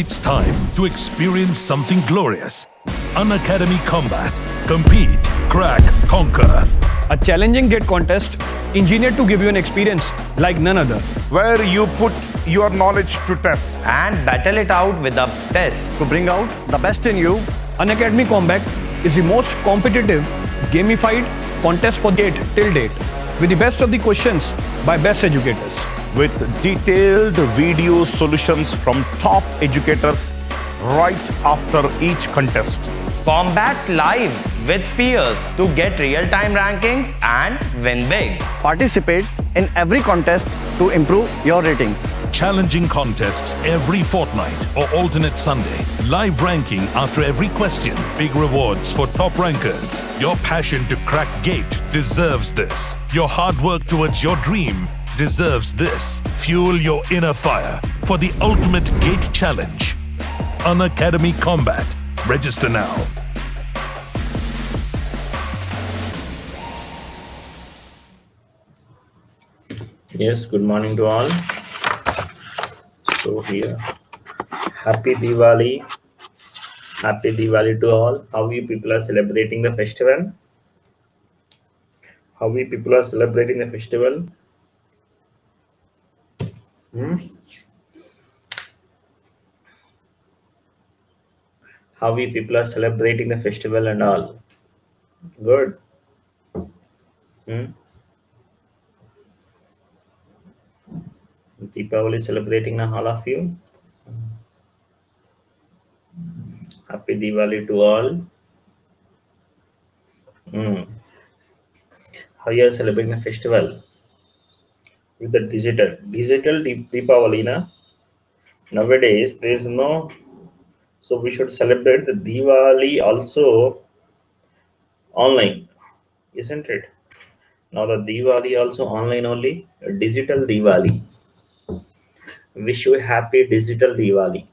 It's time to experience something glorious. Unacademy Combat. Compete, crack, conquer. A challenging GATE contest engineered to give you an experience like none other. Where you put your knowledge to test and battle it out with a test. To bring out the best in you, Unacademy Combat is the most competitive, gamified contest for GATE till date, with the best of the questions by best educators. with detailed video solutions from top educators right after each contest. Combat live with peers to get real-time rankings and win big. Participate in every contest to improve your ratings. Challenging contests every fortnight or alternate Sunday. Live ranking after every question. Big rewards for top rankers. Your passion to crack GATE deserves this. Your hard work towards your dream deserves this. Fuel your inner fire for the ultimate GATE challenge. Unacademy Combat. Register now. Yes, good morning to all. So here, happy Diwali to all. How you people are celebrating the festival? How we people are celebrating the festival? How we people are celebrating the festival and all? Good. Deepavali celebrating now, all of you. Happy Diwali to all. How you are celebrating the festival? With the digital Deepavali, na? Nowadays there is no, so we should celebrate the Diwali also online, isn't it? Now the Diwali also online only, digital Diwali. Wish you happy digital Diwali.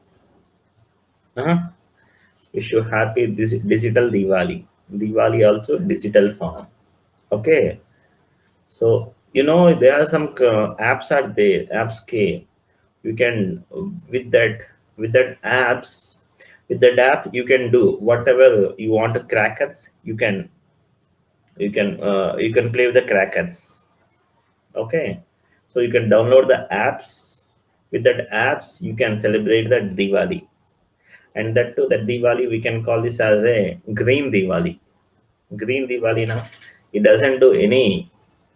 Wish you happy digital Diwali. Diwali also digital form. Okay. So there are some apps are there. Apps K. You can with that apps with that app you can do whatever you want to crackers. You can play with the crackers. Okay. So you can download the apps. With that apps you can celebrate that Diwali. And that too, that Diwali, we can call this as a green Diwali. Green Diwali now, it doesn't do any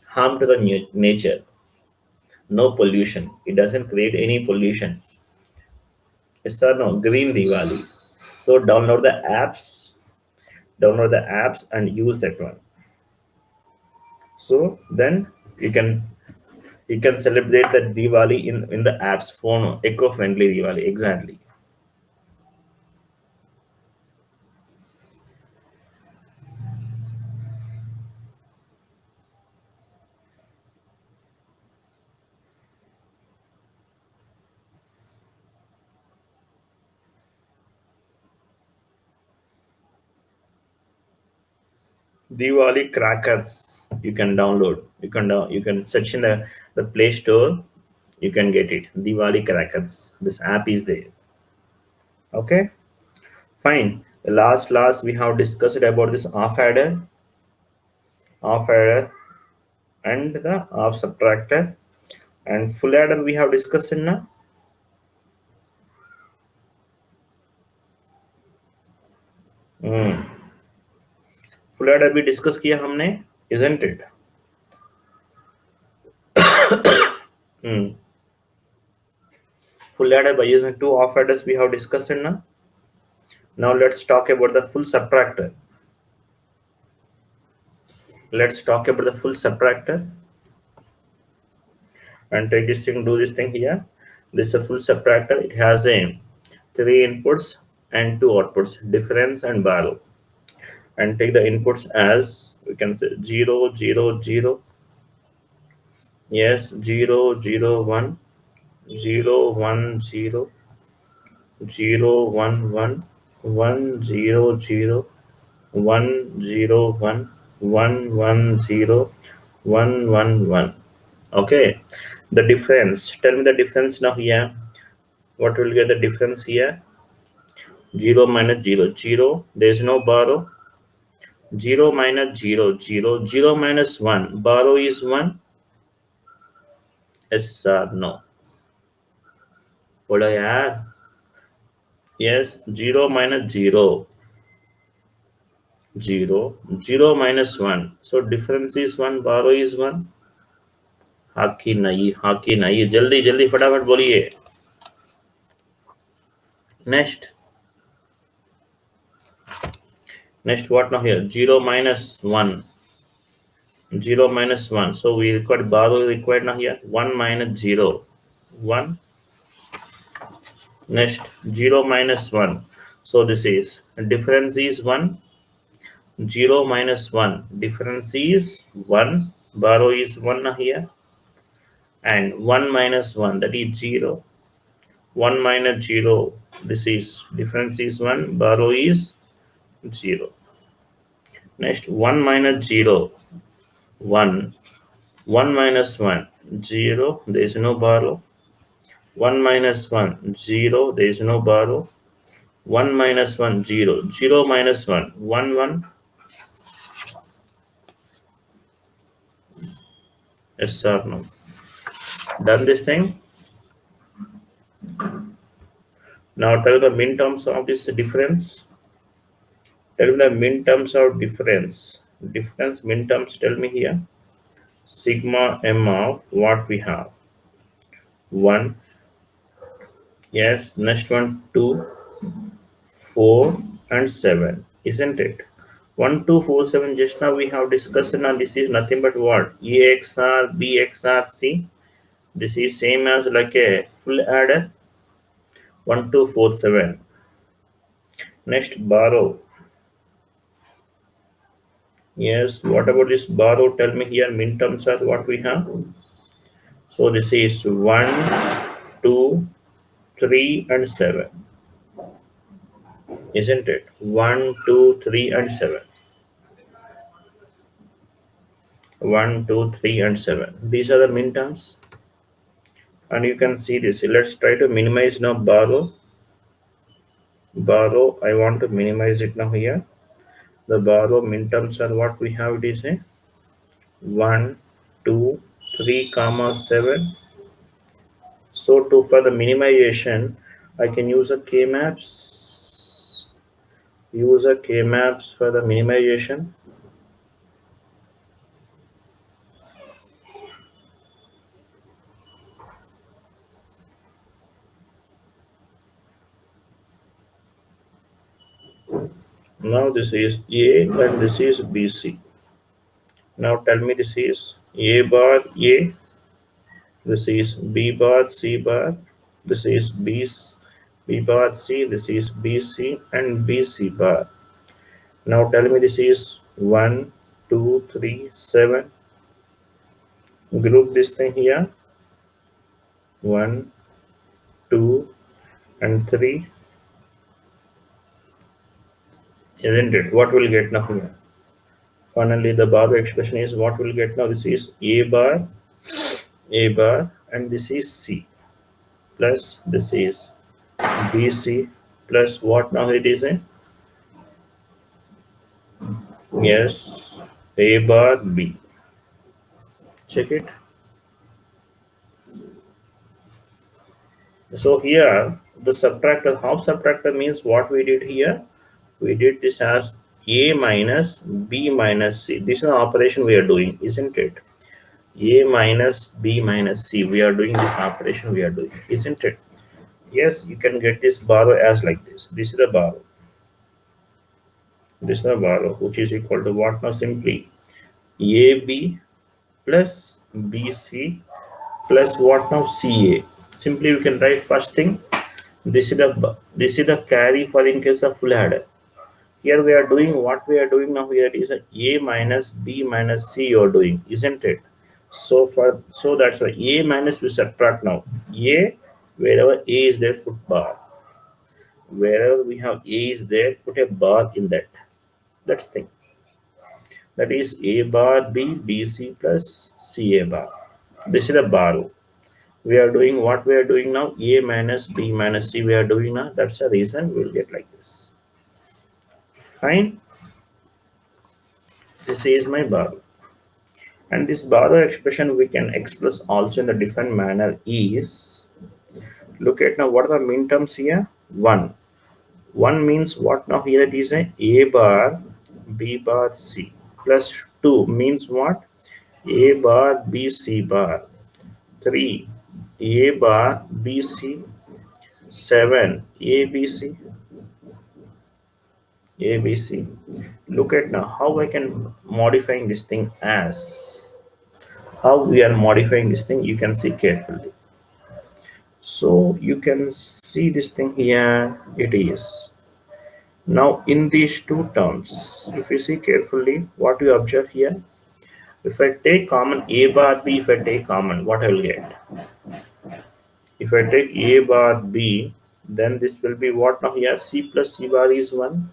harm to the nature. No pollution. It doesn't create any pollution. Yes or no? Green Diwali. So download the apps and use that one. So then you can celebrate that Diwali in the apps phone, eco-friendly Diwali. Exactly. Diwali crackers you can download. You can search in the Play Store. You can get it. Diwali crackers. This app is there. Okay, fine. Last we have discussed about this off adder and the off subtractor, and full adder we have discussed in now. Full adder भी discuss किया हमने, isn't it? Full adder by using two off adders we have discussed in now. Now let's talk about the full subtractor. Let's talk about the full subtractor. And take this thing, do this thing here. This is a full subtractor. It has a 3 inputs and 2 outputs, difference and borrow. And take the inputs as we can say 0, 0, 0. Yes, 0, 0, 1, 0, 1, 0, 0, 1, 1, 1, 0, 0, 1, 0, 1, 1, 1, 0, 1, 1, 1. Okay, the difference. Tell me the difference now here. What will get the difference here? 0 minus 0, 0. There is no borrow. 0 minus 0, 0. 0 minus 1. Borrow is 1. Yes or no? What I add? Yes, 0 minus 0. 0. 0 minus 1. So difference is 1. Borrow is 1. Hockey नहीं जल्दी जल्दी फटाफट बोलिए. Next what now here? 0 minus 1. 0 minus 1. So we required borrow required now here. 1 minus 0. 1. Next 0 minus 1. So this is difference is 1. 0 minus 1. Difference is 1. Borrow is 1 now here. And 1 minus 1, that is 0. 1 minus 0, this is difference is 1. Borrow is 0. Next 1 minus 0. 1. 1 minus 1, 0. There is no borrow. 1 minus 1, 0. There is no borrow. 1 minus 1, 0. 0 minus 1, 1, 1. Yes or no? Done this thing. Now tell the min terms of this difference. Tell me the min terms of difference. Difference min terms, tell me here. Sigma m of what we have. 1. Yes, next one 2, 4 and 7, isn't it? 1, 2, 4, 7 just now we have discussed. Now this is nothing but what? A XR B XR C. This is same as like a full adder. 1, 2, 4, 7. Next borrow. Yes, what about this borrow? Tell me here min terms are what we have. So this is 1, 2, 3 and 7. Isn't it? 1, 2, 3 and 7. 1, 2, 3 and 7. These are the min terms. And you can see this. Let's try to minimize now borrow. Borrow, I want to minimize it now here. The borrow min terms are what we have. It is a 1, 2, 3, comma 7. So for the minimization, I can use a K-maps. Use a K-maps for the minimization. Now this is A and this is BC. Now tell me this is A bar A. This is B bar C bar. This is B bar C. This is BC and BC bar. Now tell me this is 1, 2, 3, 7. Group this thing here. 1, 2 and 3. Isn't it? What will get now here? Finally, the borrow expression is what will get now. This is A bar, and this is C, plus this is BC, plus what now it is in? Yes, A bar B. Check it. So here, the subtractor, half subtractor means what we did here. We did this as A minus B minus C. This is an operation we are doing, isn't it? A minus B minus C. We are doing this operation we are doing, isn't it? Yes, you can get this borrow as like this. This is the borrow. This is the borrow, which is equal to what now? Simply AB plus BC plus what now? CA. Simply you can write first thing. This is the carry for in case of full adder. Here we are doing what we are doing now. Here is A minus B minus C you are doing, isn't it? So that's why A minus we subtract now. A, wherever A is there, put bar. Wherever we have A is there, put a bar in that. That's thing. That is A bar B BC plus CA bar. This is the borrow. We are doing what we are doing now, A minus B minus C we are doing now. That's the reason we will get like this. Fine. This is my borrow. And this borrow expression we can express also in a different manner is, look at now what are the mean terms here? 1. 1 means what now? Here it is a bar B bar C plus 2 means what? A bar B C bar. 3 A bar B C. 7 A B C. A B C. Look at now how I can modifying this thing as. How we are modifying this thing, you can see carefully. So you can see this thing here, it is. Now in these two terms, if you see carefully, what you observe here, if I take common A bar B, if I take common, what I will get? If I take A bar B, then this will be what now here? C plus C bar is 1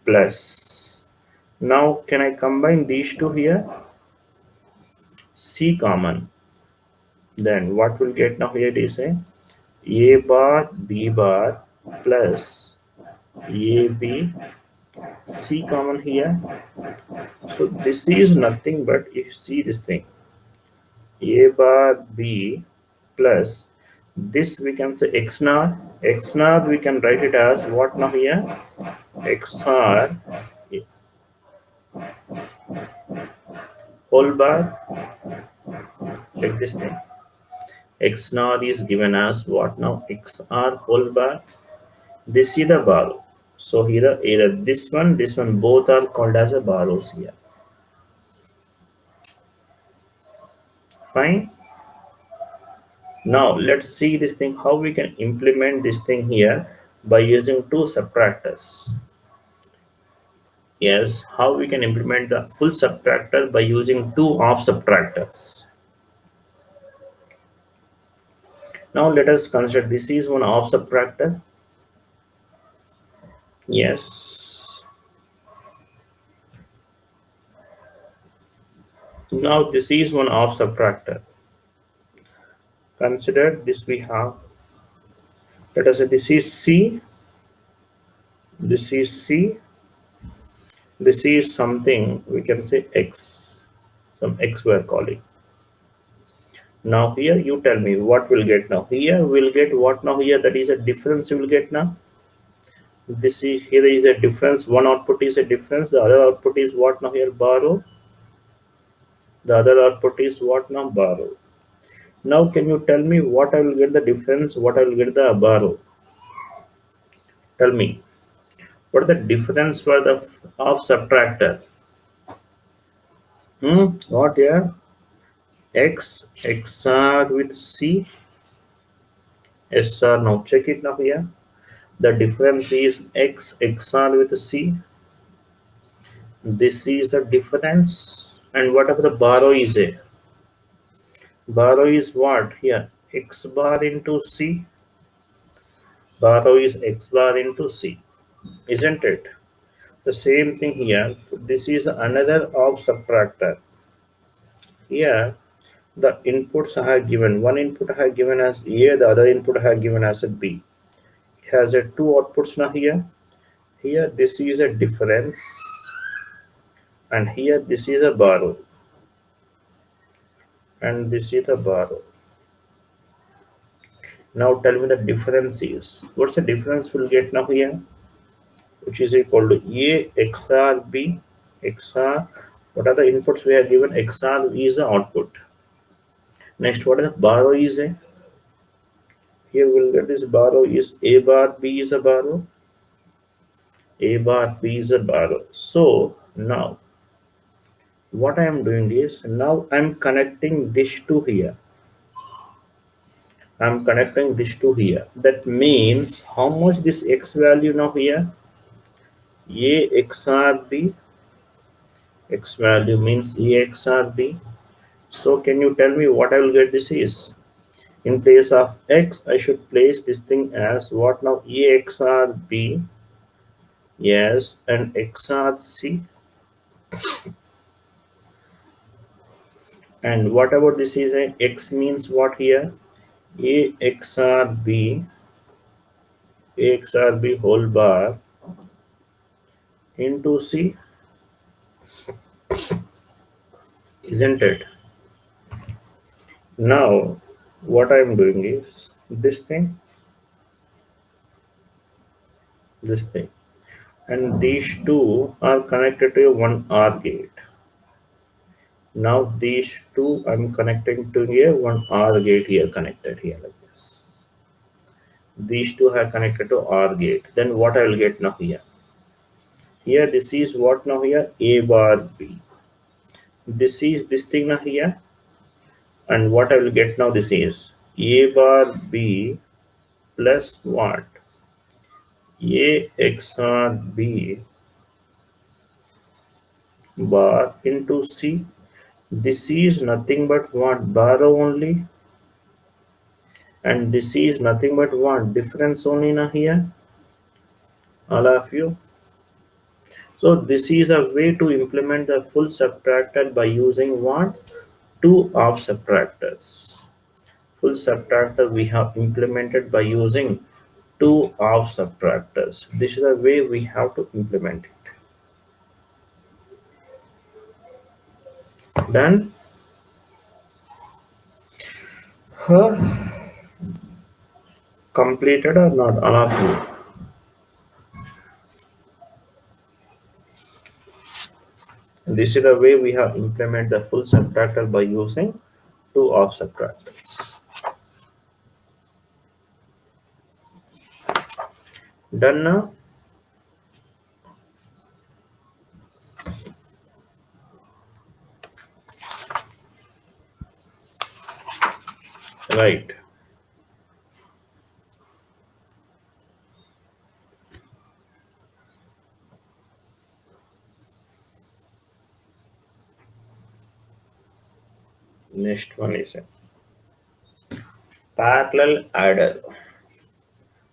plus. Now can I combine these two here? C common. Then what will get now here? It is A bar B bar plus A B C common here. So this is nothing but, if you see this thing, A bar B plus this we can say X naught. X naught we can write it as what now here? XR whole bar. Check this thing. X naught is given as what now? XR whole bar. This is the borrow. So here either this one, both are called as a borrows here. Fine. Now let's see this thing, how we can implement this thing here by using two subtractors. Yes, how we can implement the full subtractor by using two off subtractors. Now let us consider this is one off subtractor. Yes. Now this is one off subtractor. Consider this we have. Let us say this is C. This is C. This is something we can say X. Some X we are calling. Now here you tell me what we'll get now. Here we'll get what now here? That is a difference you will get now. This is, here is a difference. One output is a difference. The other output is what now here? Borrow. The other output is what now? Borrow. Now can you tell me what I will get the difference? What I will get the borrow? Tell me. What is the difference for the of subtractor? What here? X XR with C SR. Now check it now here. The difference is X XR with C. This is the difference. And whatever the borrow is a. Borrow is what here? X bar into C. Borrow is X bar into C. Isn't it? The same thing here. This is another of subtractor. Here the inputs I have given. One input I have given as A, the other input I have given as a B. It has a two outputs now here. Here this is a difference. And here this is a borrow. And this is a borrow. Now tell me the difference is. What's the difference we'll get now here? Which is equal to A XR B XR. What are the inputs we have given? XR is the output. Next, what is the borrow is a? Here we'll get this borrow is A bar B is a borrow. A bar B is a borrow. So now what I am doing is, now I'm connecting this to here. I'm connecting this to here. That means how much this X value now here? A XR B. X value means A XR B. So can you tell me what I will get this is? In place of X, I should place this thing as what now? A XR B. Yes, and XR C. And what about this is a x means what here? A XOR B, A XOR B whole bar into C, isn't it? Now, what I'm doing is this thing, and these two are connected to a one OR gate. Now these two I'm connecting to a one OR gate here, connected here like this. These two are connected to OR gate. Then what I will get now here? Here this is what now here? A bar B. This is this thing now here. And what I will get now, this is A bar B plus what? A XOR B bar into C. This is nothing but what? Bar only. And this is nothing but what? Difference only now here. All of you. So this is a way to implement the full subtractor by using what? Two of subtractors. Full subtractor we have implemented by using two of subtractors. This is the way we have to implement it. Done? Completed or not? All of you. This is the way we have implemented the full subtractor by using two of subtractors. Done now? Right. Next one is a parallel adder.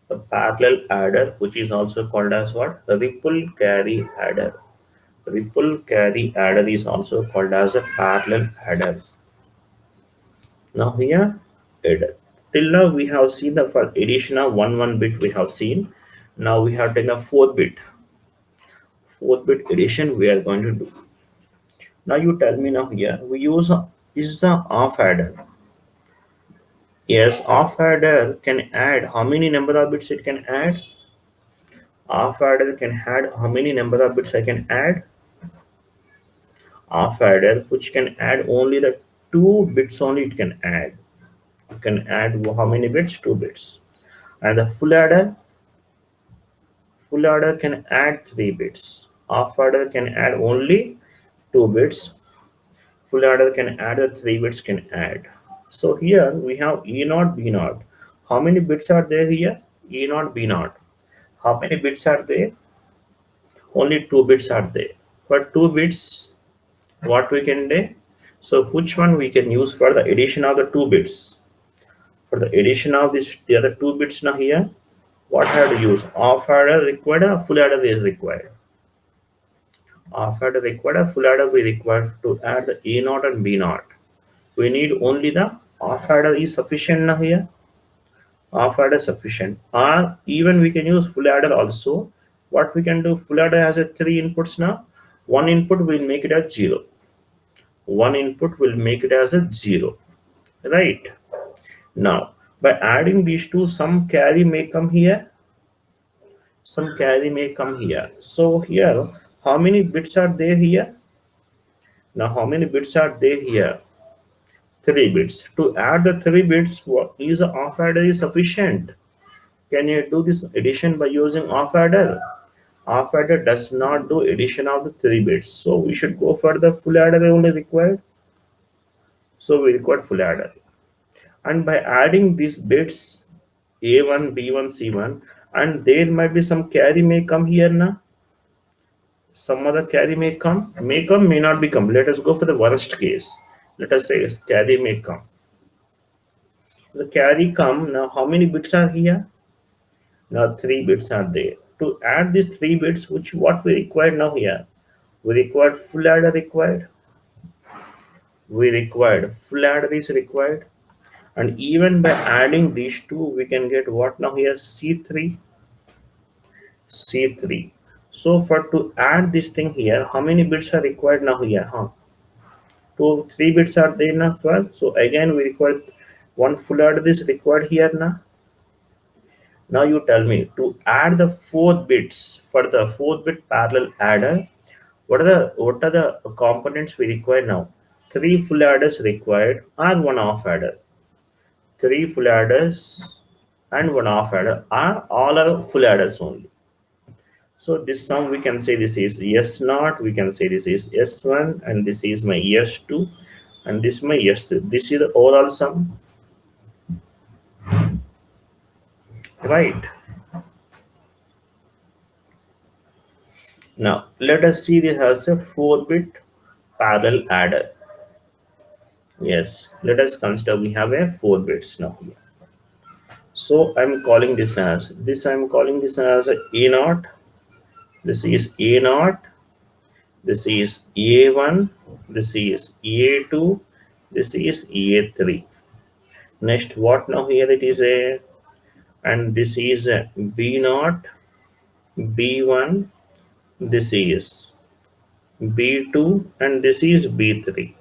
The parallel adder, which is also called as what? The ripple carry adder. Ripple carry adder is also called as a parallel adder. Now here, adder. Till now we have seen the first addition of 1 bit we have seen. Now we have taken a 4 bit addition we are going to do. Now you tell me now here we use is the off adder. Yes, off adder can add how many number of bits it can add? Off adder can add how many number of bits I can add? Off adder which can add only the 2 bits only it can add. You can add how many bits? 2 bits. And the full adder can add 3 bits. Off adder can add only 2 bits. Full adder can add the 3 bits can add. So here we have E0, B0. How many bits are there here? E0, B0. How many bits are there? Only 2 bits are there. For 2 bits, what we can do? So which one we can use for the addition of the 2 bits? For the addition of this, the other 2 bits now here, what I have to use? Off adder required or full adder is required? Off adder required or full adder we required to add the A0 and B0. We need only the off adder is sufficient now here. Off adder sufficient. Or even we can use full adder also. What we can do? Full adder has a 3 inputs now. One input will make it as 0. One input will make it as a 0. Right? Now, by adding these two, some carry may come here. Some carry may come here. So here, how many bits are there here? Now, how many bits are there here? 3 bits. To add the 3 bits, is the off adder is sufficient? Can you do this addition by using off adder? Off adder does not do addition of the 3 bits. So we should go for the full adder only required. So we require full adder. And by adding these bits A1, B1, C1, and there might be some carry may come here now. Some other carry may come, may not be come. Let us go for the worst case. Let us say carry may come. The carry come, now how many bits are here? Now 3 bits are there. To add these 3 bits, what we require now here? We require full adder required. we required full adder is required, and even by adding these two we can get what now here, C3. So for to add this thing here, how many bits are required now here? 3 bits are there now. So again we require one full adder is required here now. Now you tell me, to add the 4 bits for the 4-bit parallel adder, what are the components we require now? 3 full adders required or 1 off adder. 3 full adders and 1 off adder are all are full adders only. So this sum we can say this is S0, we can say this is S1, and this is my S2, and this is my S3. This is the overall sum, right? Now let us see this as a 4-bit parallel adder. Yes, let us consider we have a 4 bits now here. So I'm calling this as A0. This is A0. This is A1. This is A2. This is A3. Next, what now here it is a, and this is a B0, B1. This is B2, and this is B3.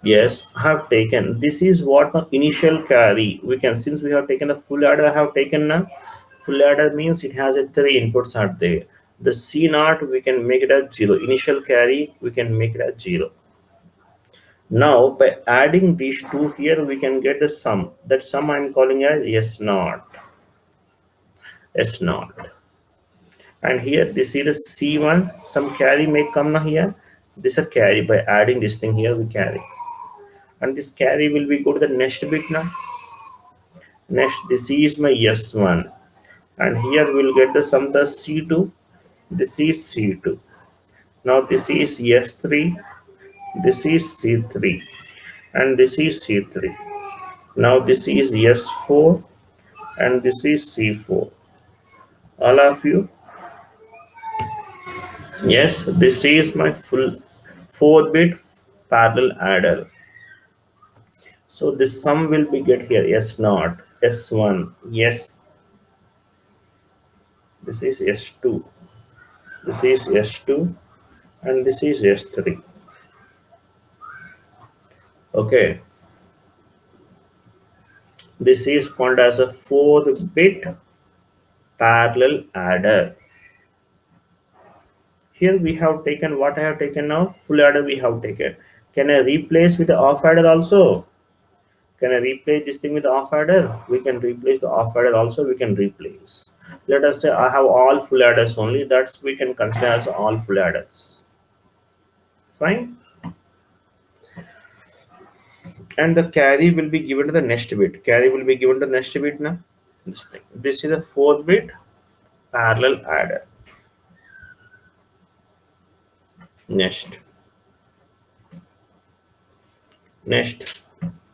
Yes, I have taken. This is what the initial carry. We can, since we have taken the full adder, I have taken now. Full adder means it has a 3 inputs are there. The C0 we can make it as 0. Initial carry we can make it as 0. Now by adding these two here we can get the sum. That sum I am calling as S0. S0. And here this is the C1. Some carry may come now here. This is a carry. By adding this thing here we carry. And this carry will be go to the next bit now. Next, this is my S1, and here we'll get the sum the C2. This is C2. Now this is S3. This is C3, and this is C3. Now this is S4, and this is C4. All of you. Yes, this is my full 4-bit parallel adder. So this sum will be get here S0, S1, yes. This is S2. This is S2, and this is S3. Okay. This is called as a 4-bit parallel adder. Here we have taken what I have taken now, full adder we have taken. Can I replace with the off adder also? Can I replace this thing with off adder? We can replace the off adder also, we can replace. Let us say I have all full adders only, that's we can consider as all full adders. Fine. And the carry will be given to the next bit. Carry will be given to the next bit now. This thing. This is a 4-bit parallel adder. Next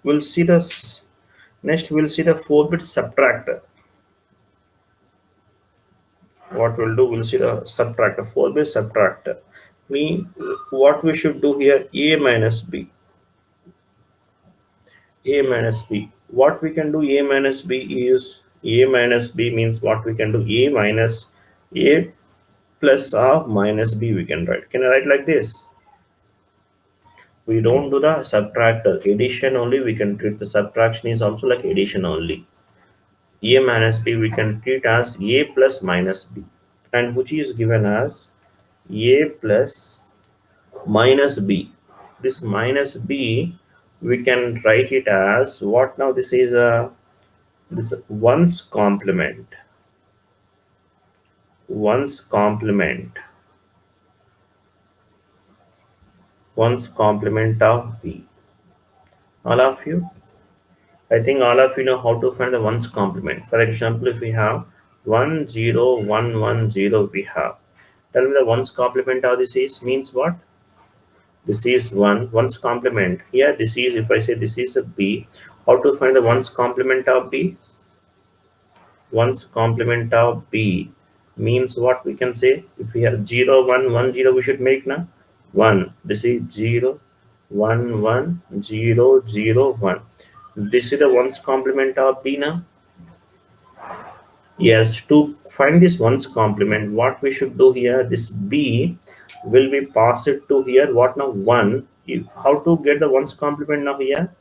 we'll see this. Next we'll see the 4-bit subtractor. What we'll do, we'll see the subtractor. 4-bit subtractor. What we should do here, A minus B. A minus B. What we can do A minus B is, A minus B means what we can do, A minus A plus of minus B we can write. Can I write like this? We don't do the subtractor, addition only we can treat. The subtraction is also like addition only. A minus B we can treat as A plus minus B, and which is given as A plus minus B. This minus B we can write it as what now? This is a one's complement. One's complement. One's complement of B. All of you? I think all of you know how to find the one's complement. For example, if we have 1 0 1 1 0 we have. Tell me the one's complement of this is means what? This is 1, one's complement. Here this is, if I say this is a B, how to find the one's complement of B? One's complement of B means what we can say, if we have 0 1 1 0 we should make now 1. This is 0, 1 1 0 0 1. This is the ones complement of B now. Yes, to find this ones complement, what we should do here, this B will be passed to here. What now? 1. How to get the ones complement now here?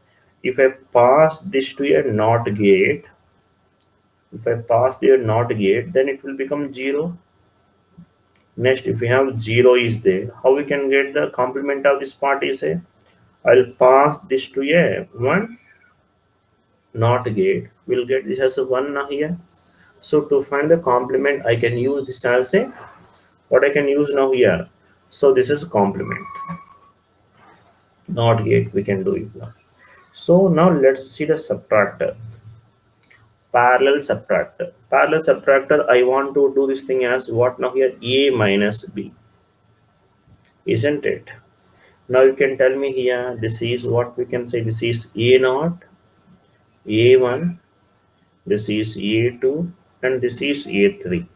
If I pass this to a NOT gate, if I pass the NOT gate, then it will become 0. Next, if we have 0 is there, how we can get the complement of this part is a, I'll pass this to a 1 NOT gate. We'll get this as a 1 now here. So to find the complement, I can use this as a, what I can use now here. So this is complement. NOT gate, we can do it now. So now let's see the subtractor. Parallel subtractor. Parallel subtractor, I want to do this thing as what now here? A minus B. Isn't it? Now you can tell me here, this is what we can say, this is A0, A1, this is A2, and this is A3.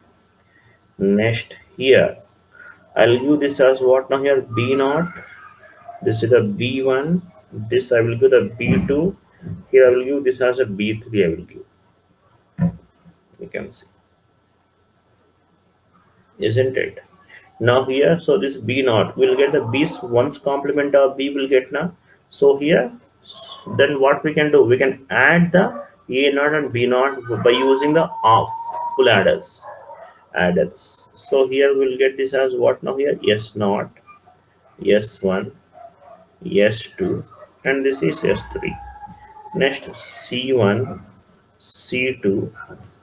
Next here, I'll give this as what now here? B0, this is the B1, this I will give the B2, here I will give this as a B3 I will give. You can see. Isn't it? Now here, so this B0 will get the B's ones complement of B will get now. So here, then what we can do? We can add the A0 and B0 by using the off full adders. So here we'll get this as what now here? S0, S1, S2, and this is S3. Next C1, C2,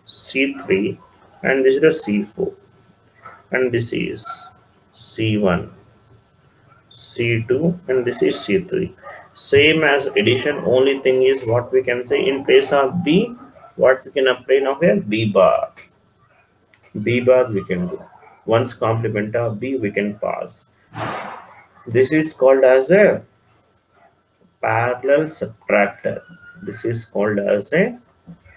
C3, and this is the C4. And this is C1, C2, and this is C3. Same as addition, only thing is what we can say in place of B, what we can apply now here? B bar. B bar we can do. Once complement of B we can pass. This is called as a parallel subtractor. This is called as a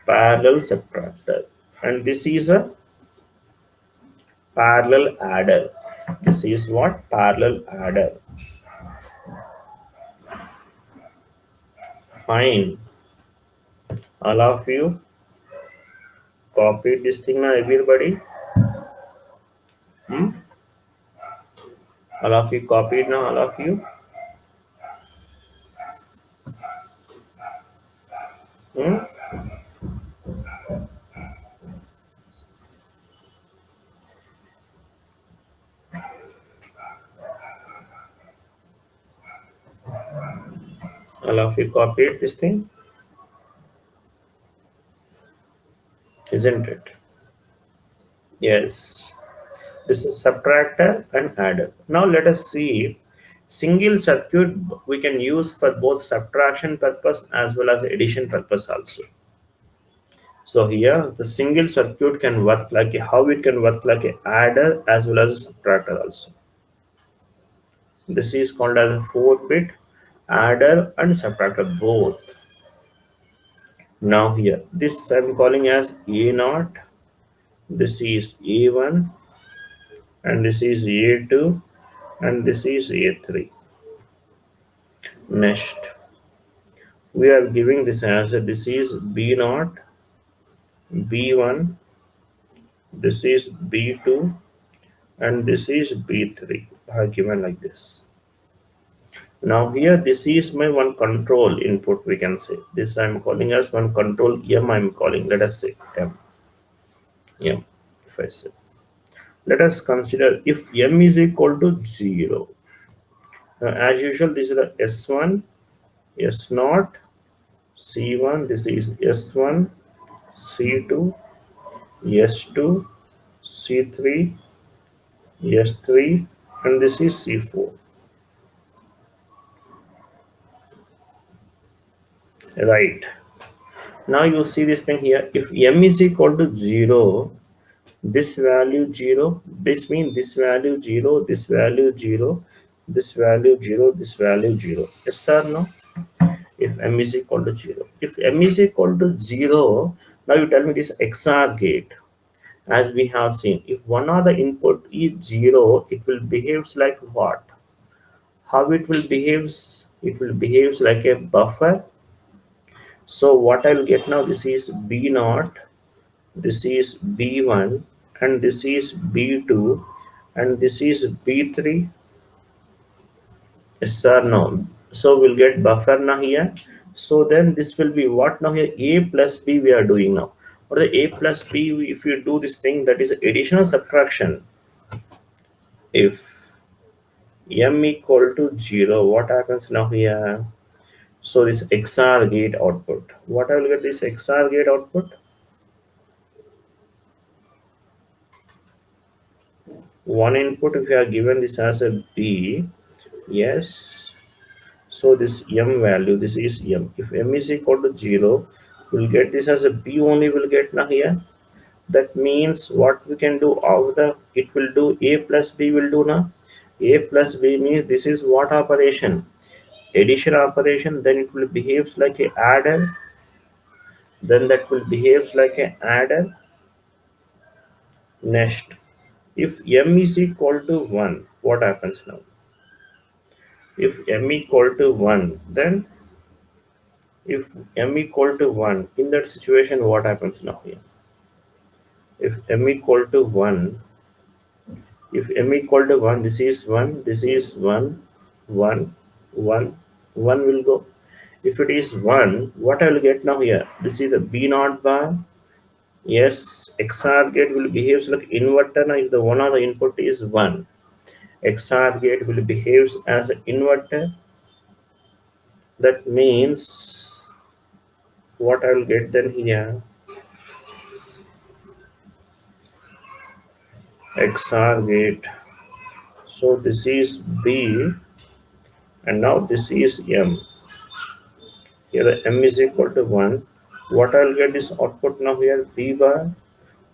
parallel subtractor. And this is a parallel adder. This is what? Parallel adder. Fine. All of you copy this thing now, everybody. All of you copied now, all of you. All of you copied this thing, isn't it? Yes. This is subtractor and adder. Now let us see single circuit we can use for both subtraction purpose as well as addition purpose also. So here the single circuit can work like how it can work like a adder as well as a subtractor also. This is called as a 4-bit adder and subtractor both. Now here this I'm calling as A0, this is A1, and this is A2, and this is A3. Next we are giving this as a, this is B0, B1, this is B2, and this is B3. I have given like this. Now here this is my one control input, we can say. This I'm calling as one control M I'm calling, let us say M. If I say. Let us consider if M is equal to 0. Now as usual, this is the S1, S0, C1, this is S1, C2, S2, C3, S3, and this is C4. Right. Now you see this thing here. If M is equal to 0, this value 0, this means this value 0, this value 0, this value 0, this value 0. Yes or no? If M is equal to 0. If M is equal to 0, now you tell me this XOR gate. As we have seen, if one of the input is 0, it will behave like what? How it will behave? it will behave like a buffer. So what I'll get now, this is B0, this is B1, and this is B2, and this is B3. Yes or no? So we'll get buffer now here. So then this will be what now here? A plus B we are doing now. Or the A plus B, if you do this thing, that is addition or subtraction. If M equal to 0, what happens now here? So this XOR gate output. What I will get this XOR gate output? One input, if you are given this as a B, yes. So this M value, this is M. If M is equal to 0, we'll get this as a B only will get now here. That means what we can do out the, it will do A plus B will do now. A plus B means this is what operation? Addition operation. Then it will behaves like a adder. Then that will behaves like a adder. Next, if M is equal to 1, what happens now? If M equal to 1, then if M equal to 1, in that situation, what happens now here? If M equal to 1, if M equal to 1, this is 1, this is 1, 1, 1, 1 will go. If it is 1, what I will get now here? This is the B0 bar. Yes, XOR gate will behave like inverter. Now if the one of the input is 1, XOR gate will behave as an inverter. That means what I will get then here? XOR gate. So this is B, and now this is M. Here the M is equal to 1. What I will get is output now here B bar.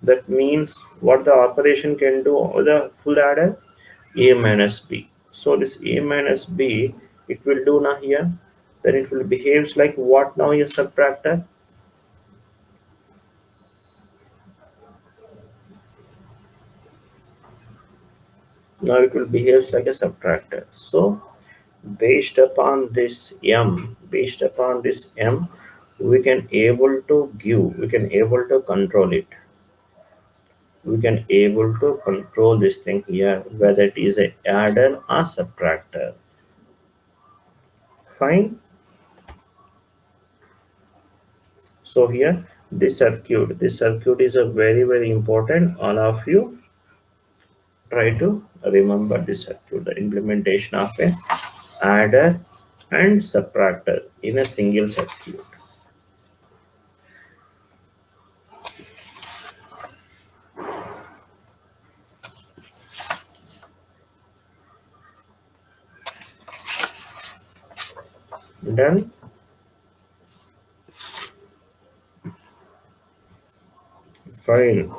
That means what the operation can do or the full adder? A minus B. So this A minus B, it will do now here. Then it will behaves like what now here? Subtractor. Now it will behave like a subtractor. So based upon this M, we can able to give, we can able to control it. We can able to control this thing here, whether it is a adder or subtractor. Fine. So here this circuit is a very important. All of you try to remember this circuit, the implementation of a adder and subtractor in a single circuit. Done. Fine.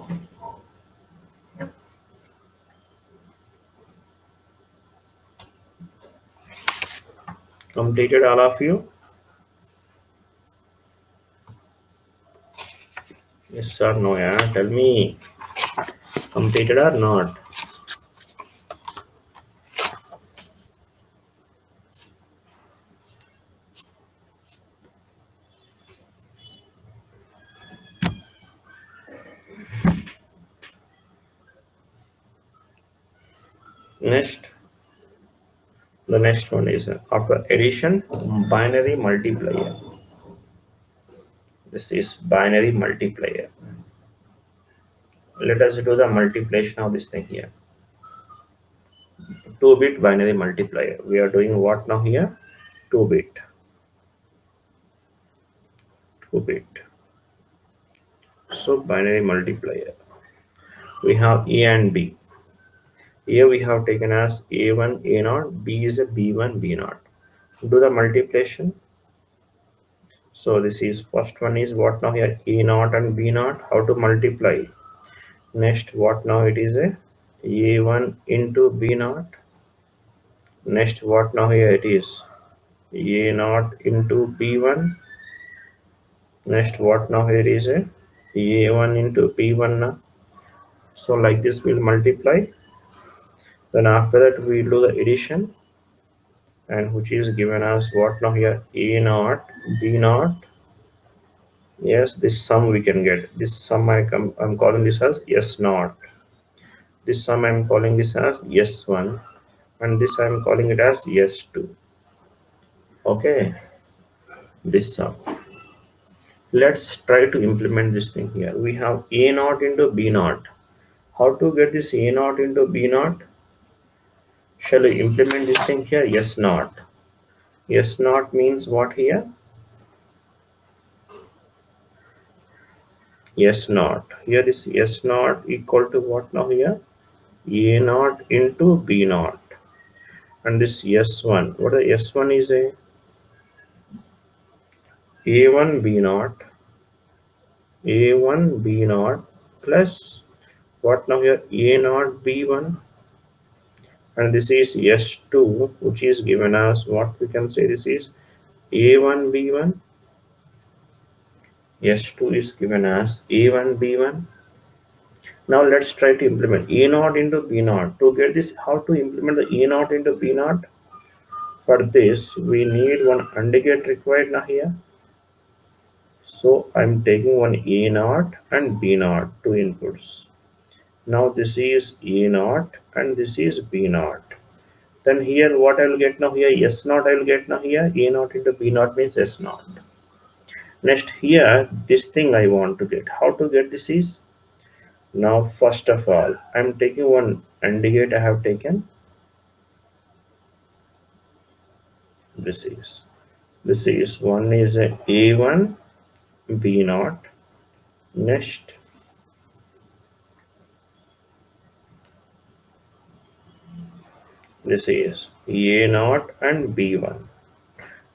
Completed all of you? Yes or no? Yeah, tell me. Completed or not? Next, the next one is after addition, binary multiplier. This is binary multiplier. Let us do the multiplication of this thing here. 2-bit binary multiplier. We are doing what now here? 2-bit. 2-bit. So binary multiplier. We have A and B. Here we have taken as A1, A0, B is a B1, B0. Do the multiplication. So this is first one is what now here? A0 and B0. How to multiply? Next, what now it is a A1 into B0. Next, what now here it is? A0 into B1. Next, what now here is a A1 into B1 now. So like this we'll multiply. Then after that we do the addition, and which is given as what now here? A naught, B naught. Yes, this sum we can get. This sum I'm calling this as S naught. This sum I'm calling this as S1, and this I'm calling it as S2. Okay, this sum. Let's try to implement this thing here. We have A naught into B naught. How to get this A naught into B naught? Shall we implement this thing here? S naught. S naught means what here? S naught. Here is S naught equal to what now here? A naught into B naught. And this S1. What the S1 is A1 B naught. A1 B naught plus what now here? A naught B1. And this is S2, which is given as what we can say this is A1 B1. S2 is given as A1 B1. Now let's try to implement A naught into B naught. To get this, how to implement the A naught into B naught? For this, we need one AND gate required now here. So I'm taking one A naught and B naught, two inputs. Now this is A naught and this is B naught. Then here what I will get now here? S naught I will get now here. A naught into B naught means S naught. Next here, this thing I want to get. How to get this is? Now first of all, I'm taking one AND gate I have taken. This is one is a A1 B naught. Next this is A naught and B1.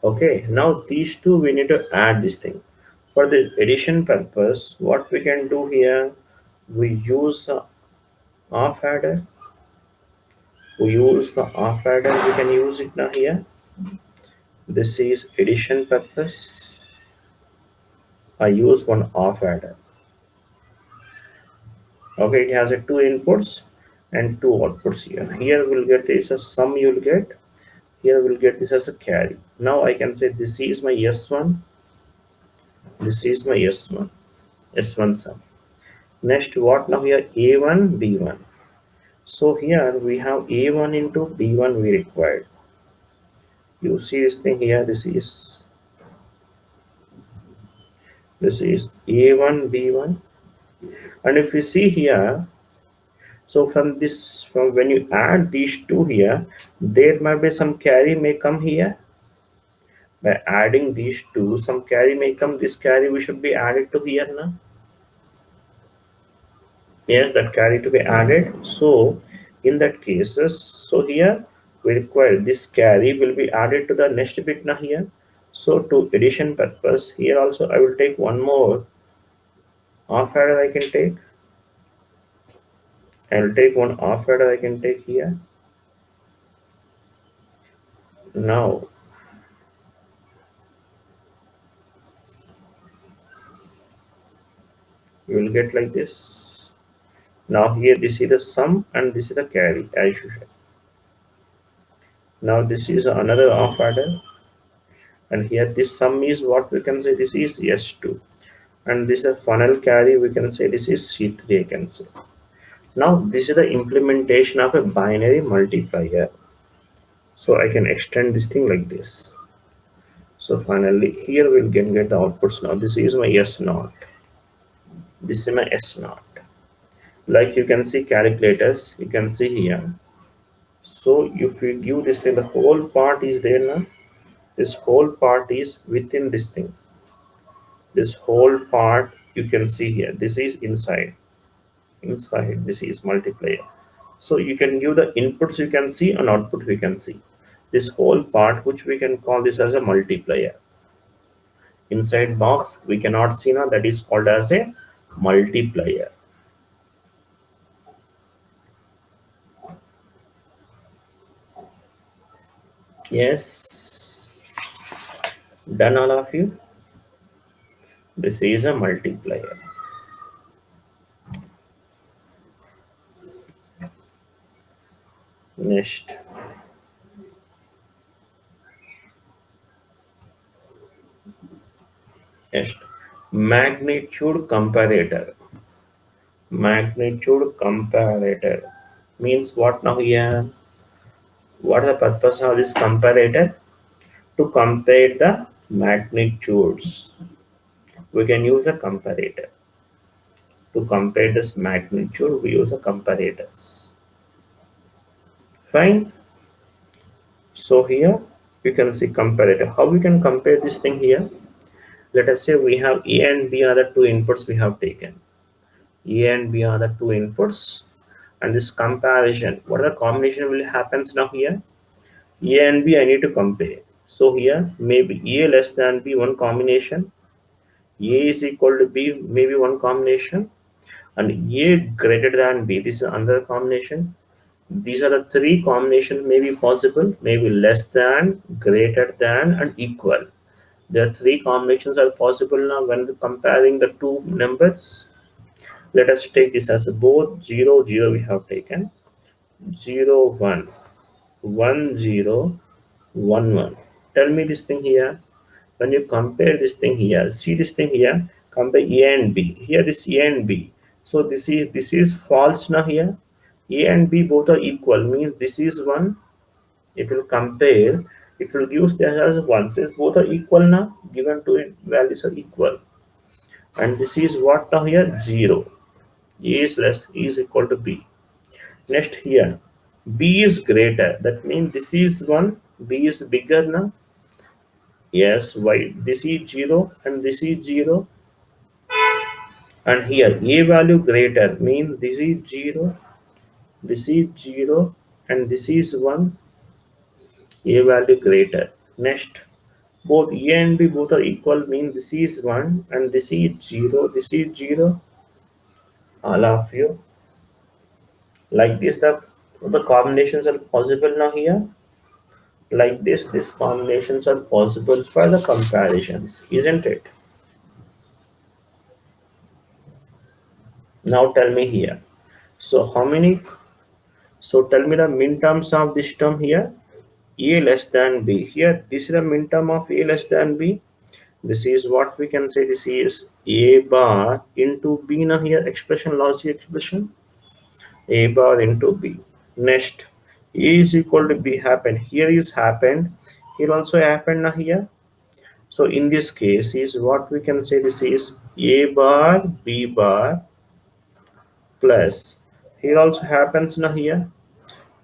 Okay, now these two we need to add this thing. For the addition purpose, what we can do here, we use the off adder. We use the off adder, we can use it now here. This is addition purpose. I use one off adder. Okay, it has a two inputs and two outputs here. Here we'll get this as sum you'll get. Here we'll get this as a carry. Now I can say this is my S1. This is my S1. S1 sum. Next what now here? A1, B1. So here we have A1 into B1 we required. You see this thing here, this is A1, B1. And if you see here, so from when you add these two here, there might be some carry may come here. By adding these two, some carry may come. This carry we should be added to here now. Yes, that carry to be added. So in that cases, so here we require this carry will be added to the next bit now here. So to addition purpose, here also I will take one more off adder I can take. I will take one off adder I can take here. Now you will get like this. Now here this is the sum and this is the carry as usual. Now this is another off adder, and here this sum is what we can say this is S2, and this is a funnel carry we can say this is C3 I can say. Now this is the implementation of a binary multiplier. So I can extend this thing like this. So finally here we'll get the outputs now. This is my S naught. This is my S naught. Like you can see calculators, you can see here. So if you give this thing, the whole part is there now. This whole part is within this thing. This whole part you can see here. This is inside. Inside this is multiplier. So you can give the inputs you can see and output we can see. This whole part which we can call this as a multiplier. Inside box we cannot see now, that is called as a multiplier. Yes, done all of you. This is a multiplier. Next, Magnitude comparator. Magnitude comparator means what now here? What is the purpose of this comparator? To compare the magnitudes. We can use a comparator. To compare this magnitude, we use a comparators. Fine. So here you can see comparator. How we can compare this thing here? Let us say we have A and B are the two inputs we have taken. A and B are the two inputs, and this comparison, what are the combination will happens now here? A and B I need to compare. So here maybe A less than B one combination, A is equal to B maybe one combination, and A greater than B this is another combination. These are the three combinations may be possible, maybe less than, greater than, and equal. There are three combinations are possible now when comparing the two numbers. Let us take this as both 0 0 we have taken, 0 1 1 0 1 1. Tell me this thing here. When you compare this thing here, see this thing here, compare A and B. Here this A and B. So this is false now here. A and B both are equal, means this is 1. It will compare, it will give that as 1. Since both are equal now, given to it values are equal. And this is what now here? 0. A is less, A is equal to B. Next here, B is greater. That means this is 1, B is bigger now. Yes, why? This is 0 and this is 0. And here, A value greater means this is 0, this is 0, and this is 1. A value greater. Next, both A and B both are equal means this is 1 and this is 0, this is 0. All of you. Like this, the combinations are possible now here. Like this, these combinations are possible for the comparisons, isn't it? Now tell me here. So how many? So tell me the min terms of this term here. A less than B. Here, this is the min term of A less than B. This is what we can say. This is A bar into B now here. Expression, logic expression. A bar into B. Next, A is equal to B happened. Here is happened. Here also happened now here. So in this case is what we can say. This is A bar B bar plus. Here also happens now here.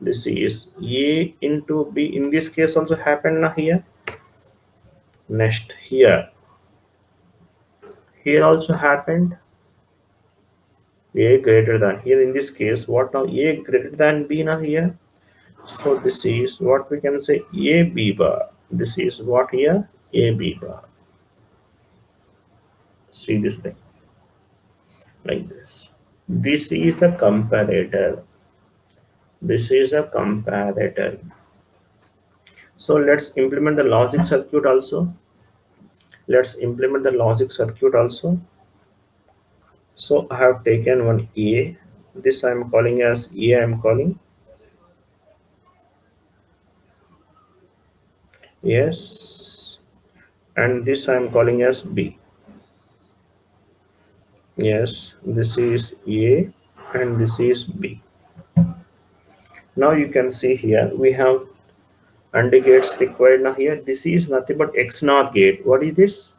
This is A into B. In this case also happened now here. Next here also happened. A greater than, here in this case what now? A greater than B now here. So this is what we can say A B bar. This is what here? A B bar. See this thing like this. This is the comparator. This is a comparator. So let's implement the logic circuit also. Let's implement the logic circuit also. So I have taken one A. This I am calling as A. I am calling. Yes. And this I am calling as B. Yes. This is A and this is B. Now you can see here we have AND gates required now here. This is nothing but XNOR gate. What is this?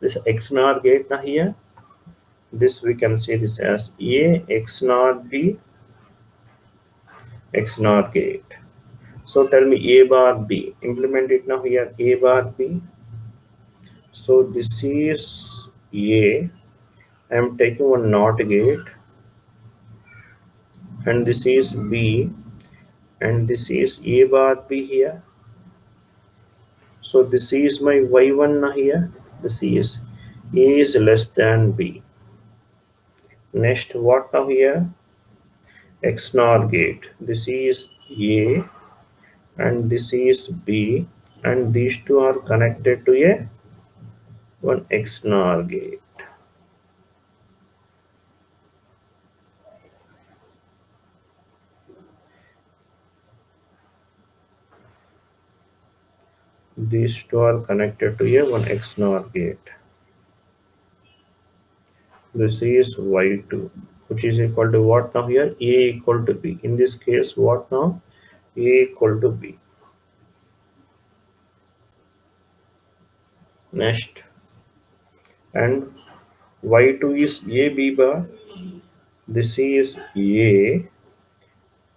This XNOR gate now here. This we can say this as A XNOR B XNOR gate. So tell me A bar B. Implement it now here. A bar B. So this is A. I am taking one NOT gate. And this is B. And this is A bar B here. So this is my Y1 now here. This is A is less than B. Next, what now here? XNOR gate. This is A and this is B, and these two are connected to a one XNOR gate. These two are connected to a one XNOR gate. This is y2, which is equal to what now here? A equal to b. In this case, what now? A equal to b. Next, and y2 is a b bar. This is a,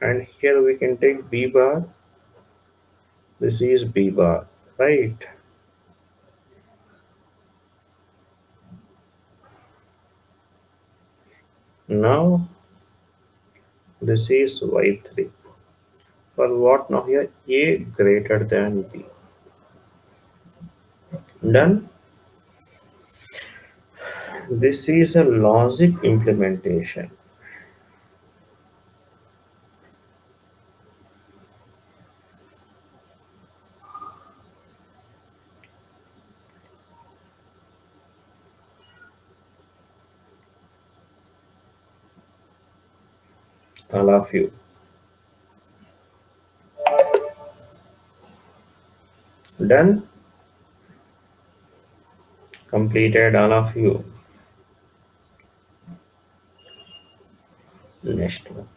and here we can take b bar. This is b bar, right? Now this is y3. For what now here? A greater than b. Done. This is a logic implementation. All of you. Done. Completed, all of you. Next one.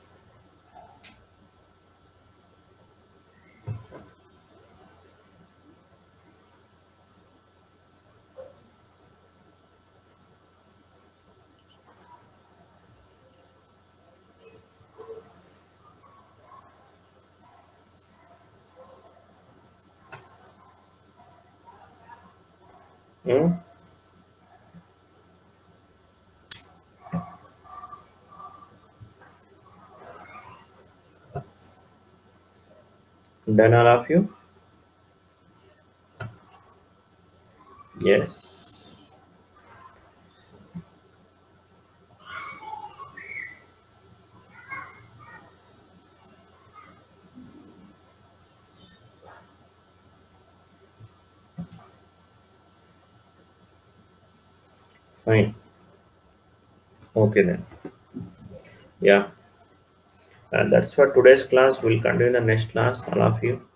Hmm? Done, all of you? Yes. Fine. Okay then. Yeah. And that's for today's class. We'll continue in the next class, all of you.